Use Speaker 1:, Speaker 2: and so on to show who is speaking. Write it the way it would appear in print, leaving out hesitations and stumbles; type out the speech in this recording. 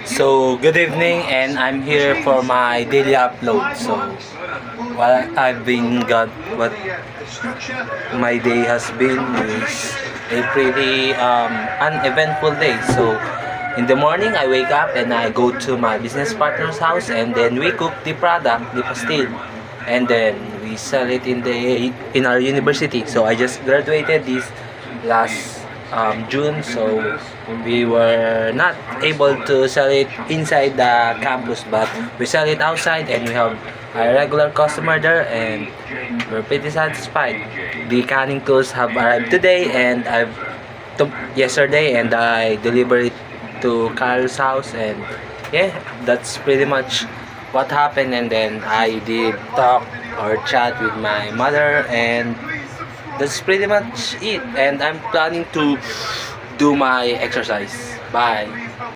Speaker 1: So, good evening, and I'm here for my daily upload. So, while I've been got what my day has been is a pretty uneventful day. So, in the morning, I wake up and I go to my business partner's house, and then we cook the product, the pastil, and then we sell it in our university. So, I just graduated this last June, so we were not able to sell it inside the campus, but we sell it outside, and we have a regular customer there, and we're pretty satisfied. The canning tools have arrived today, and yesterday, and I delivered it to Carl's house, and yeah, that's pretty much what happened. And then I did talk or chat with my mother, and that's pretty much it. And I'm planning to do my exercise. Bye.